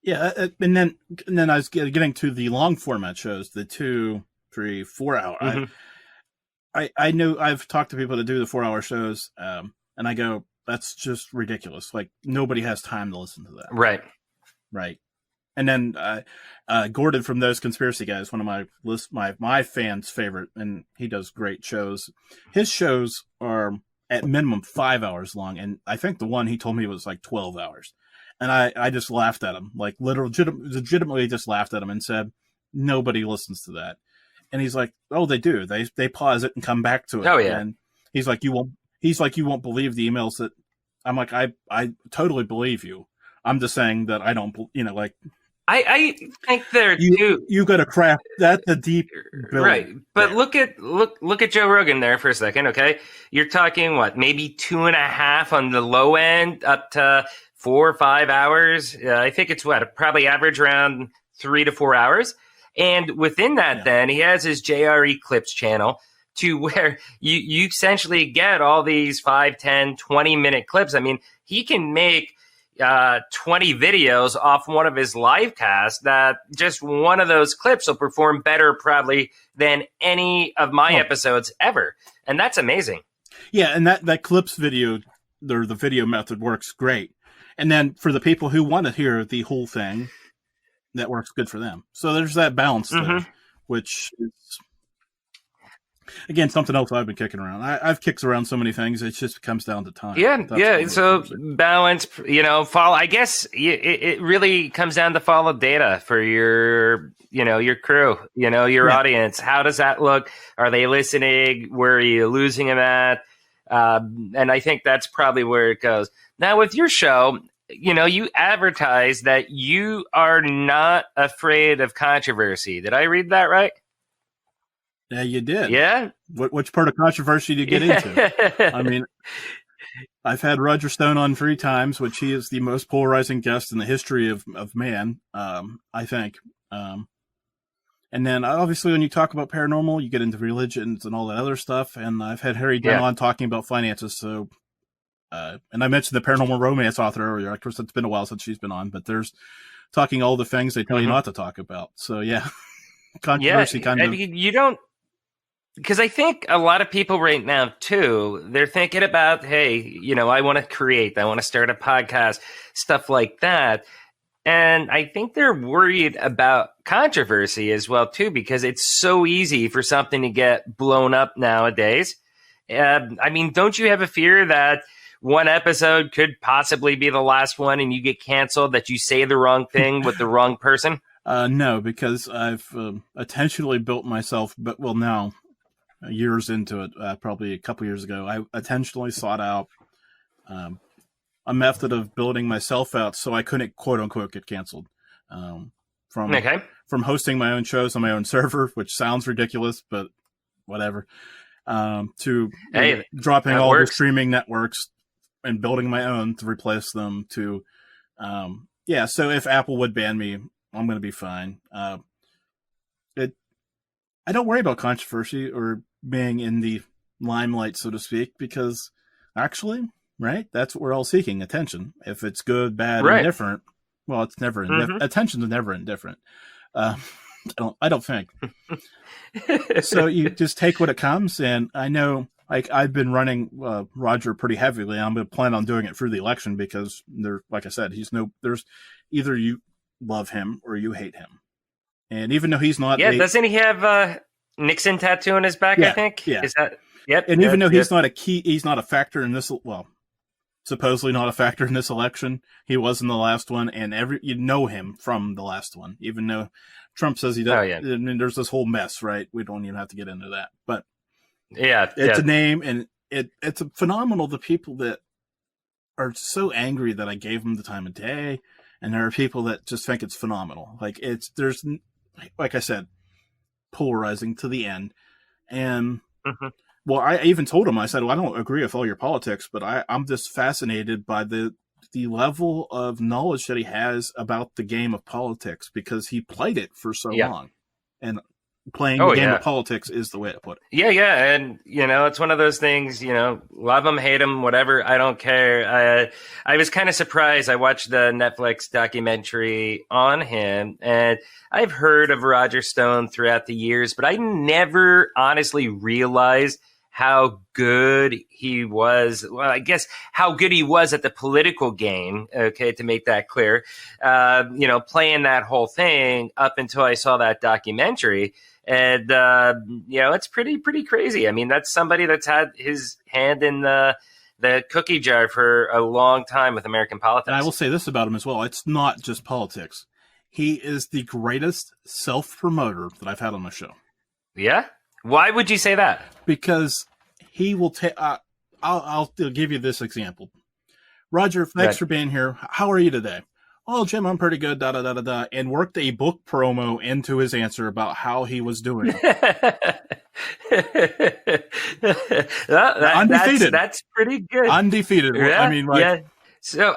Yeah, and then I was getting to the long format shows, the 2, 3, 4 hour. Mm-hmm. I know I've talked to people that do the 4-hour shows, and I go, that's just ridiculous. Like, nobody has time to listen to that. Right. And then Gordon from Those Conspiracy Guys, one of my fans' favorite, and he does great shows. His shows are at minimum 5 hours long, and I think the one he told me was like 12 hours. And I just laughed at him, like legitimately just laughed at him and said, nobody listens to that. And he's like, oh, they do. They pause it and come back to it. Oh, yeah. And he's like, you won't believe the emails that I'm like, I totally believe you. I'm just saying that I don't, I think there too. You got to craft. That's a deep build. Right. But look at Joe Rogan there for a second. Okay. You're talking maybe 2.5 on the low end up to 4 or 5 hours. I think it's probably average around 3 to 4 hours. And within that, then he has his JRE Clips channel to where you essentially get all these 5, 10, 20-minute clips. He can make 20 videos off one of his live casts that just one of those clips will perform better probably than any of my episodes ever. And that's amazing. Yeah. And that clips video, the video method works great. And then for the people who want to hear the whole thing, that works good for them. So there's that balance there, which is, again, something else I've been kicking around. I've kicked around so many things, it just comes down to time. Yeah. So balance, follow. I guess it really comes down to follow data for your crew, your audience. How does that look? Are they listening? Where are you losing them at? And I think that's probably where it goes. Now, with your show, you advertise that you are not afraid of controversy. Did I read that right? Yeah, you did. Yeah? Which part of controversy do you get into? I mean, I've had Roger Stone on 3 times, which he is the most polarizing guest in the history of man, I think. And then obviously when you talk about paranormal, you get into religions and all that other stuff. And I've had Harry Dunn on talking about finances. So, and I mentioned the paranormal romance author earlier. Of course, it's been a while since she's been on, but there's talking all the things they tell you not to talk about. So yeah, controversy kind of. You don't, because I think a lot of people right now too, they're thinking about, hey, I want to create, I want to start a podcast, stuff like that. And I think they're worried about controversy as well, too, because it's so easy for something to get blown up nowadays. I mean, don't you have a fear that one episode could possibly be the last one and you get canceled, that you say the wrong thing with the wrong person? No, because I've intentionally built myself, but now years into it, probably a couple years ago, I intentionally sought out a method of building myself out so I couldn't quote unquote get canceled. From hosting my own shows on my own server, which sounds ridiculous, but whatever, to dropping all the streaming networks and building my own to replace them to, so if Apple would ban me, I'm going to be fine. I don't worry about controversy or being in the limelight, so to speak, because actually, right, that's what we're all seeking, attention. If it's good, bad, indifferent, well, it's never attention is never indifferent. I don't think. So you just take what it comes, and I know, like, I've been running Roger pretty heavily. I'm going to plan on doing it through the election because like I said, there's either you love him or you hate him. And even though he's not, doesn't he have Nixon tattoo on his back? Yeah, I think. Yeah. Is that? Yep. And even though he's not he's not a factor in this. Well, supposedly not a factor in this election. He was in the last one, and you know him from the last one. Even though Trump says he does. Oh, yeah. I mean, there's this whole mess, right? We don't even have to get into that, but it's a name, and it's phenomenal. The people that are so angry that I gave them the time of day, and there are people that just think it's phenomenal. Like there's, like I said, polarizing to the end, and. Well, I even told him, I said, well, I don't agree with all your politics, but I'm just fascinated by the level of knowledge that he has about the game of politics, because he played it for so long. And playing the game of politics is the way to put it. Yeah. And, it's one of those things, love him, hate him, whatever. I don't care. I was kind of surprised. I watched the Netflix documentary on him, and I've heard of Roger Stone throughout the years, but I never honestly realized how good he was. Well, I guess how good he was at the political game. Okay, to make that clear, playing that whole thing up until I saw that documentary, and it's pretty crazy. I mean, that's somebody that's had his hand in the cookie jar for a long time with American politics. And I will say this about him as well: it's not just politics. He is the greatest self-promoter that I've had on my show. Yeah. Why would you say that? Because he will take. I'll give you this example. Roger, thanks for being here. How are you today? Oh, Jim, I'm pretty good. And worked a book promo into his answer about how he was doing. Undefeated. That's pretty good. Undefeated. Yeah, I mean, like. So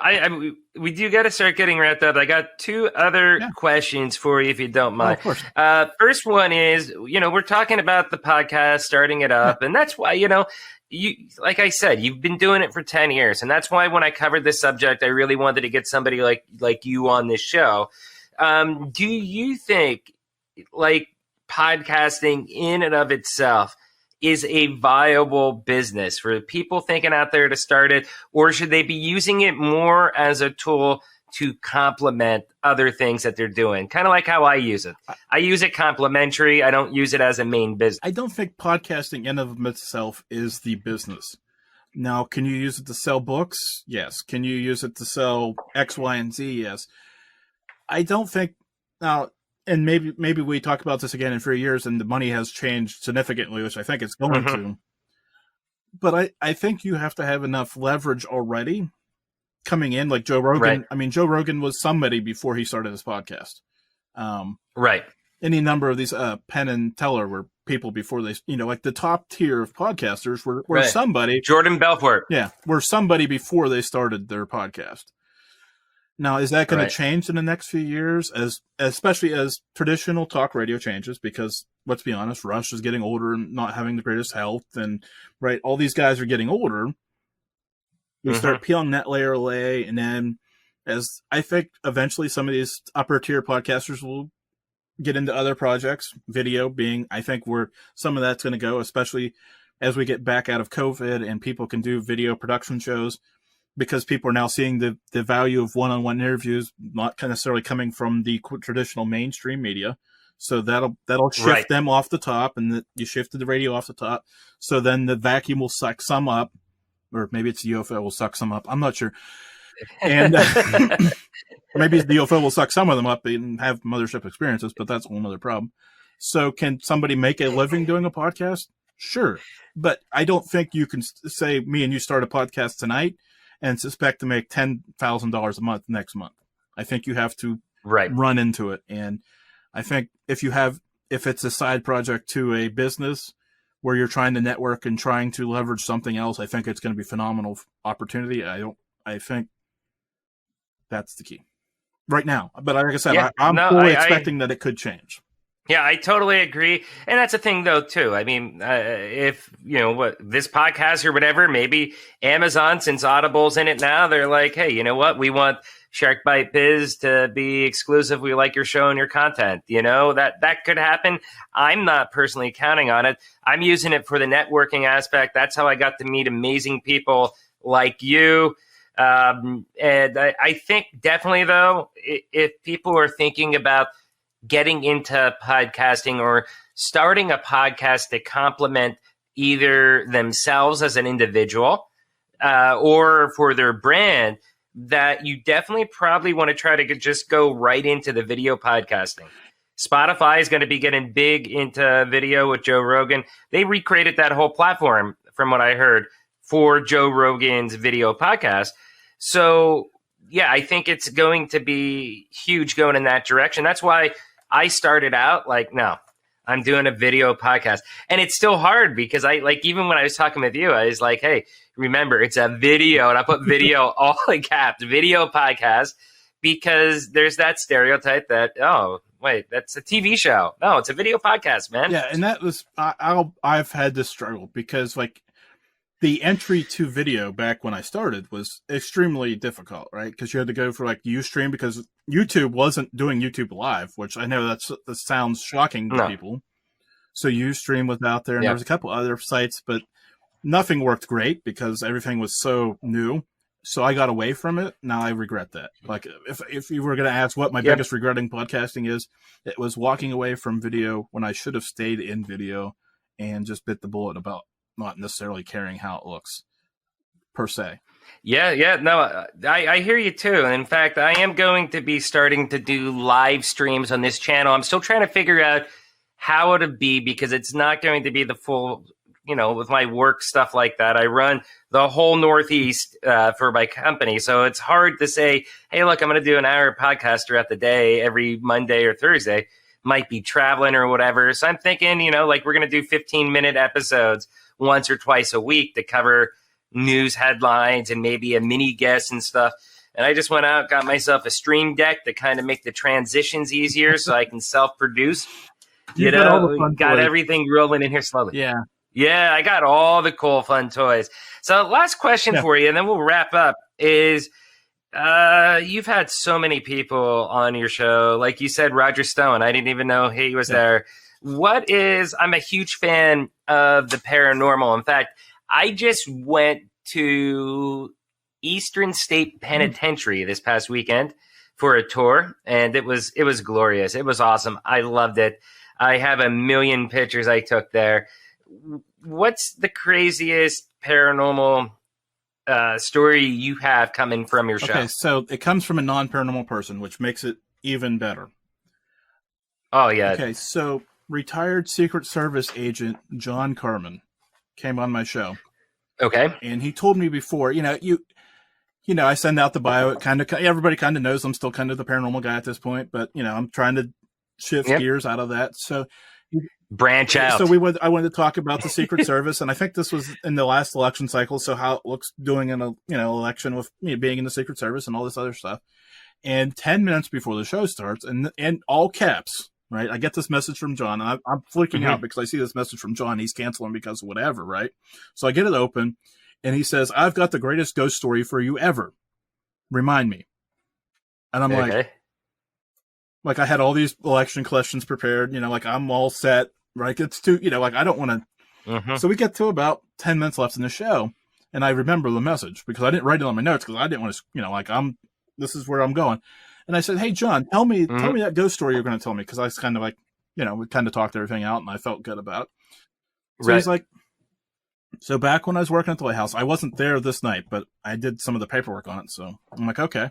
we do got to start getting wrapped up. I got 2 other questions for you, if you don't mind. Oh, of course. First one is, we're talking about the podcast, starting it up, and that's why, you, like I said, you've been doing it for 10 years, and that's why when I covered this subject, I really wanted to get somebody like you on this show. Do you think, like, podcasting in and of itself is a viable business for people thinking out there to start it, or should they be using it more as a tool to complement other things that they're doing? Kind of like how I use it. I use it complementary. I don't use it as a main business. I don't think podcasting in and of itself is the business. Now, can you use it to sell books? Yes. Can you use it to sell X, Y, and Z? Yes. I don't think now. And maybe we talk about this again in 3 years and the money has changed significantly, which I think it's going to. but I think you have to have enough leverage already coming in, like Joe Rogan. Right. I mean, Joe Rogan was somebody before he started his podcast. Right. Any number of these Penn and Teller were people before they, like the top tier of podcasters were Right. somebody. Jordan Belfort. Yeah, were somebody before they started their podcast. Now, is that going Right. to change in the next few years, especially as traditional talk radio changes? Because let's be honest, Rush is getting older and not having the greatest health, and right, all these guys are getting older. You start peeling that layer away, and then as I think eventually some of these upper tier podcasters will get into other projects, video being, I think, where some of that's going to go, especially as we get back out of COVID and people can do video production shows, because people are now seeing the value of one-on-one interviews, not necessarily coming from the traditional mainstream media. So that'll shift them off the top, and you shifted the radio off the top. So then the vacuum will suck some up, or maybe it's the UFO will suck some up. I'm not sure. And maybe the UFO will suck some of them up and have mothership experiences, but that's a whole other problem. So can somebody make a living doing a podcast? Sure. But I don't think you can say me and you start a podcast tonight and suspect to make $10,000 a month next month. I think you have to run into it. And I think if it's a side project to a business where you're trying to network and trying to leverage something else, I think it's going to be a phenomenal opportunity. I think that's the key right now. But like I said, I'm fully expecting that it could change. Yeah, I totally agree. And that's the thing, though, too. I mean, if, this podcast or whatever, maybe Amazon, since Audible's in it now, they're like, hey, you know what? We want Shark Bite Biz to be exclusive. We like your show and your content. That could happen. I'm not personally counting on it. I'm using it for the networking aspect. That's how I got to meet amazing people like you. And I think definitely, though, if people are thinking about getting into podcasting or starting a podcast to complement either themselves as an individual or for their brand, that you definitely probably want to try to just go right into the video podcasting. Spotify is going to be getting big into video with Joe Rogan. They recreated that whole platform, from what I heard, for Joe Rogan's video podcast. So, yeah, I think it's going to be huge going in that direction. That's why I started out like, no, I'm doing a video podcast. And it's still hard because even when I was talking with you, I was like, hey, remember, it's a video. And I put video all in caps, video podcast, because there's that stereotype that, oh, wait, that's a TV show. No, it's a video podcast, man. Yeah. And that was, I've had this struggle because the entry to video back when I started was extremely difficult, right? Because you had to go for Ustream, because YouTube wasn't doing YouTube Live, which I know that sounds shocking to people. So Ustream was out there, and there was a couple other sites, but nothing worked great because everything was so new. So I got away from it. Now I regret that. If you were going to ask what my biggest regret in podcasting is, it was walking away from video when I should have stayed in video and just bit the bullet about not necessarily caring how it looks per se. Yeah. No, I hear you too. And in fact, I am going to be starting to do live streams on this channel. I'm still trying to figure out how it'll be, because it's not going to be the full, with my work stuff like that. I run the whole Northeast for my company. So it's hard to say, hey, look, I'm going to do an hour podcast throughout the day every Monday or Thursday. Might be traveling or whatever. So I'm thinking, we're going to do 15-minute episodes once or twice a week to cover news headlines and maybe a mini guest and stuff. And I just went out, got myself a Stream Deck to kind of make the transitions easier so I can self-produce. Got everything rolling in here slowly. Yeah, I got all the cool, fun toys. So last question for you, and then we'll wrap up, is you've had so many people on your show. Like you said, Roger Stone. I didn't even know he was there. I'm a huge fan of the paranormal. In fact, I just went to Eastern State Penitentiary this past weekend for a tour, and it was glorious. It was awesome. I loved it. I have a million pictures I took there. What's the craziest paranormal story you have coming from your show? Okay, so it comes from a non-paranormal person, which makes it even better. Oh, yeah. Okay, so retired Secret Service agent John Carmen came on my show. Okay. And he told me before, I send out the bio. It everybody kind of knows I'm still kind of the paranormal guy at this point, but I'm trying to shift gears out of that. So branch out. So I wanted to talk about the Secret Service, and I think this was in the last election cycle. So how it looks doing in a election with being in the Secret Service and all this other stuff. And 10 minutes before the show starts, and all caps, right? I get this message from John, and I'm freaking out because I see this message from John. He's canceling because of whatever, right? So I get it open, and he says, "I've got the greatest ghost story for you ever. Remind me." And I'm like I had all these election questions prepared, like I'm all set, right? It's too, I don't want to. So we get to about 10 minutes left in the show, and I remember the message because I didn't write it on my notes because I didn't want to, this is where I'm going. And I said, "Hey, John, tell me that ghost story you're going to tell me." Because I was kind of like, we kind of talked everything out and I felt good about it. So he's like, "So back when I was working at the White House, I wasn't there this night, but I did some of the paperwork on it." So I'm like, "Okay."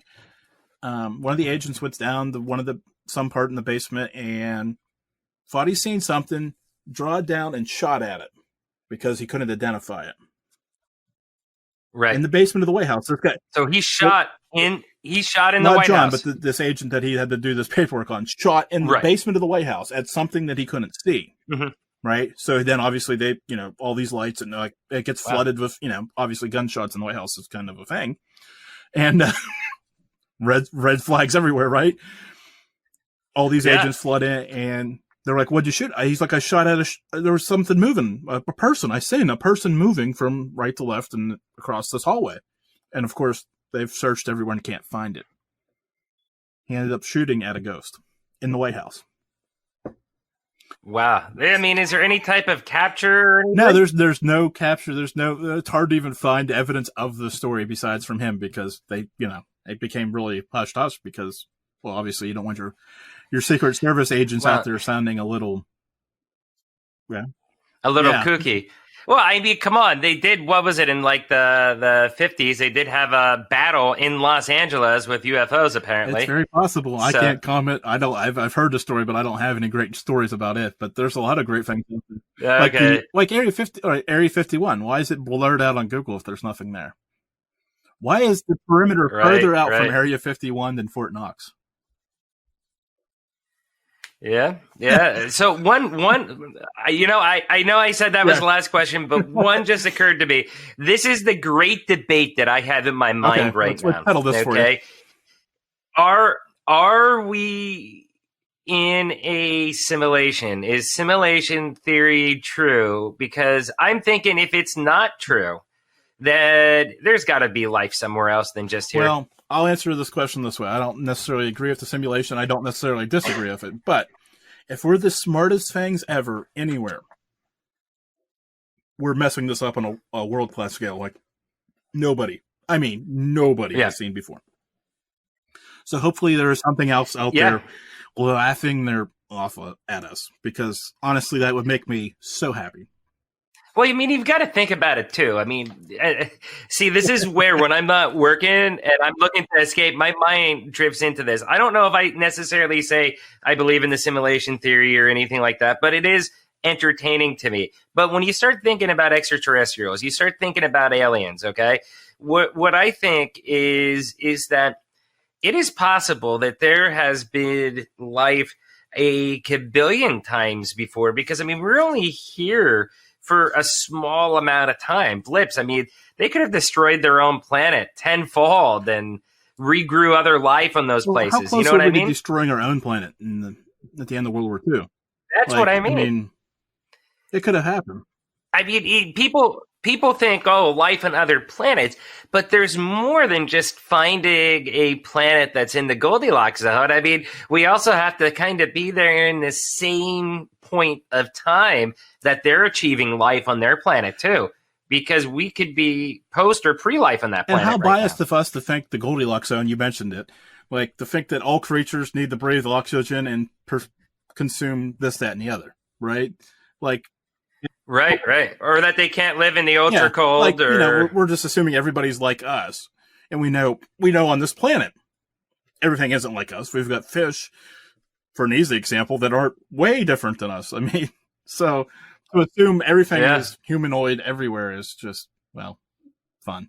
One of the agents went down to some part in the basement and thought he seen something, drawed down and shot at it because he couldn't identify it. Right. In the basement of the White House. So he shot in the White Not John, House. but this agent that he had to do this paperwork on shot in the basement of the White House at something that he couldn't see. Right. So then obviously they, all these lights and it gets flooded with, obviously gunshots in the White House is kind of a thing. And red flags everywhere. Right. All these agents flood in and they're like, "What'd you shoot?" He's like, "I shot at there was something moving, a person. I seen a person moving from right to left and across this hallway." And of course, they've searched everywhere and can't find it. He ended up shooting at a ghost in the White House. Wow. I mean, is there any type of capture? No, there's no capture. It's hard to even find evidence of the story besides from him because they, it became really hush-hush because, well, obviously you don't want your Secret Service agents out there sounding a little, kooky. Well, I mean, come on. They did, what was it, in like the 50s? They did have a battle in Los Angeles with UFOs, apparently. It's very possible. I can't comment. I've heard the story, but I don't have any great stories about it. But there's a lot of great things. Okay. Like Area 50 or Area 51. Why is it blurred out on Google if there's nothing there? Why is the perimeter further out from Area 51 than Fort Knox? Yeah. So one, I know I said that was the last question, but one just occurred to me. This is the great debate that I have in my mind right now. Let's settle this for you. Are we in a simulation? Is simulation theory true? Because I'm thinking if it's not true, then there's got to be life somewhere else than just here. Well, I'll answer this question this way. I don't necessarily agree with the simulation. I don't necessarily disagree with it. But if we're the smartest things ever anywhere, we're messing this up on a world-class scale like nobody has seen before. So hopefully there is something else out there laughing their off at us because honestly, that would make me so happy. Well, I mean, you've got to think about it, too. I mean, see, this is where when I'm not working and I'm looking to escape, my mind drifts into this. I don't know if I necessarily say I believe in the simulation theory or anything like that, but it is entertaining to me. But when you start thinking about extraterrestrials, you start thinking about aliens, okay? What I think is that it is possible that there has been life a kabillion times before because, I mean, we're only here for a small amount of time. Blips. I mean, they could have destroyed their own planet tenfold and regrew other life on those places. How close you know what I we mean? Destroying our own planet at the end of World War II. That's what I mean. I mean, it could have happened. I mean, people think, life on other planets, but there's more than just finding a planet that's in the Goldilocks zone. I mean, we also have to kind of be there in the same point of time that they're achieving life on their planet too, because we could be post or pre-life on that planet. And how biased of us to think the Goldilocks zone, you mentioned it, like to think that all creatures need to breathe oxygen and consume this, that, and the other, right? Like, right. Or that they can't live in the ultra cold, or we're just assuming everybody's like us. And we know on this planet, everything isn't like us. We've got fish, for an easy example, that aren't way different than us. I mean, so to assume everything is humanoid everywhere is just well, fun.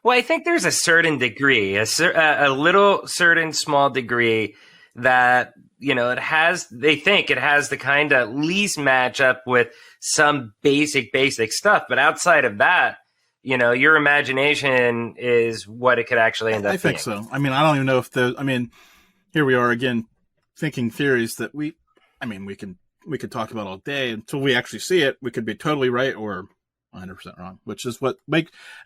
Well, I think there's a certain degree, a little certain small degree that, they think it has the kind of least match up with some basic stuff. But outside of that, your imagination is what it could actually end up being. I think so. I mean, I don't even know if here we are again, thinking theories that we could talk about all day until we actually see it. We could be totally right or 100% wrong, which is what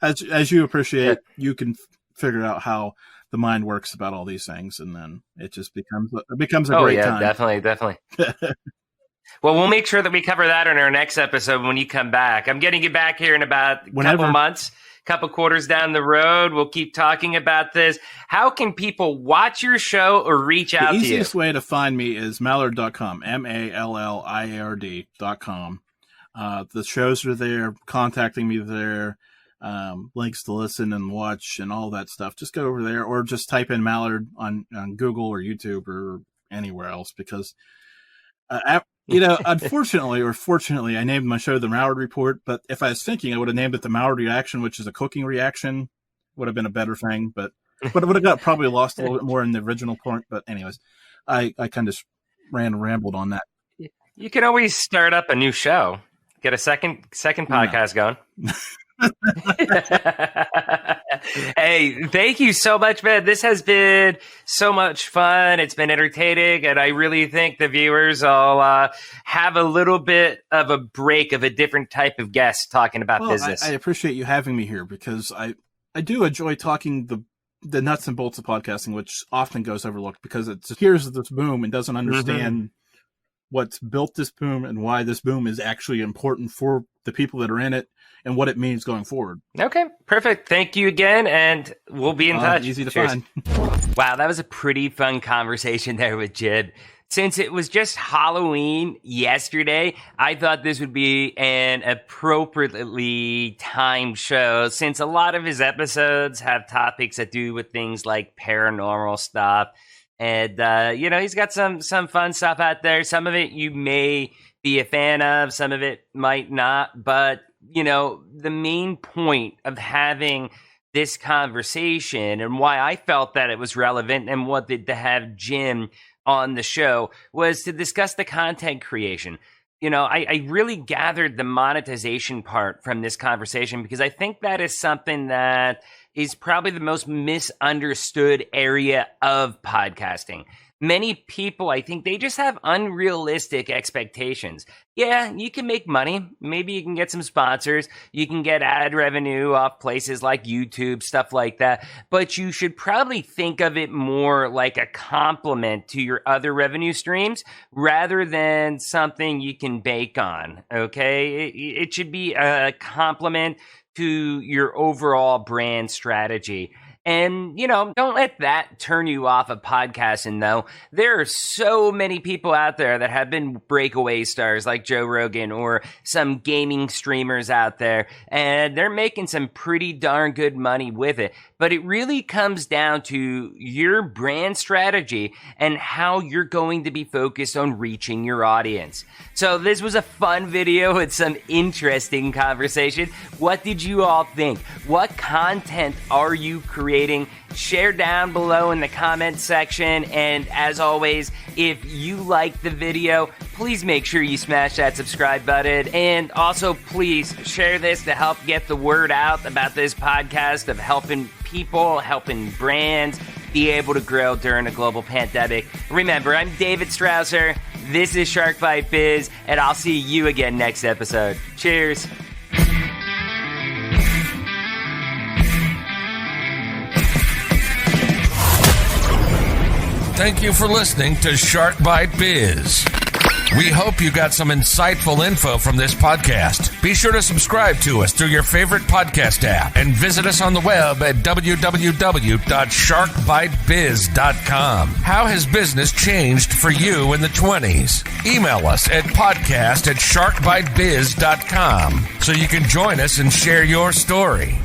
as you appreciate, you can figure out how the mind works about all these things, and then it just becomes a great time. Definitely. Well, we'll make sure that we cover that in our next episode when you come back. I'm getting you back here in about a couple months, couple quarters down the road. We'll keep talking about this. How can people watch your show or reach out to you? The easiest way to find me is Malliard.com, Malliard.com. The shows are there, contacting me there, links to listen and watch and all that stuff. Just go over there or just type in Malliard on Google or YouTube or anywhere else because, unfortunately or fortunately, I named my show the Malliard Report, but if I was thinking, I would have named it the Malliard Reaction, which is a cooking reaction. Would have been a better thing, but it would have got probably lost a little bit more in the original point. But anyways, I kind of rambled on that. You can always start up a new show. Get a second podcast going. Hey, thank you so much, man. This has been so much fun. It's been entertaining, and I really think the viewers will have a little bit of a break of a different type of guest talking about business. I appreciate you having me here because I do enjoy talking the nuts and bolts of podcasting, which often goes overlooked because it hears this boom and doesn't understand what's built this boom and why this boom is actually important for the people that are in it and what it means going forward. Okay, perfect. Thank you again, and we'll be in touch. Easy to Cheers. find. Wow, that was a pretty fun conversation there with Jib. Since it was just Halloween yesterday, I thought this would be an appropriately timed show since a lot of his episodes have topics that do with things like paranormal stuff. And, he's got some fun stuff out there. Some of it you may be a fan of, some of it might not. But, the main point of having this conversation and why I felt that it was relevant and wanted to have Jim on the show was to discuss the content creation. I really gathered the monetization part from this conversation because I think that is something that is probably the most misunderstood area of podcasting. Many people, I think they just have unrealistic expectations. Yeah, you can make money. Maybe you can get some sponsors. You can get ad revenue off places like YouTube, stuff like that. But you should probably think of it more like a complement to your other revenue streams rather than something you can bake on, okay? It should be a complement to your overall brand strategy. And, don't let that turn you off of podcasting, though. There are so many people out there that have been breakaway stars like Joe Rogan or some gaming streamers out there, and they're making some pretty darn good money with it. But it really comes down to your brand strategy and how you're going to be focused on reaching your audience. So this was a fun video with some interesting conversation. What did you all think? What content are you creating? Share down below in the comment section. And as always, if you like the video, please make sure you smash that subscribe button. And also, please share this to help get the word out about this podcast of helping people, helping brands be able to grow during a global pandemic. Remember, I'm David Strausser. This is Shark Bite Biz, and I'll see you again next episode. Cheers. Thank you for listening to Shark Bite Biz. We hope you got some insightful info from this podcast. Be sure to subscribe to us through your favorite podcast app and visit us on the web at www.sharkbitebiz.com. How has business changed for you in the 20s? Email us at podcast@sharkbitebiz.com so you can join us and share your story.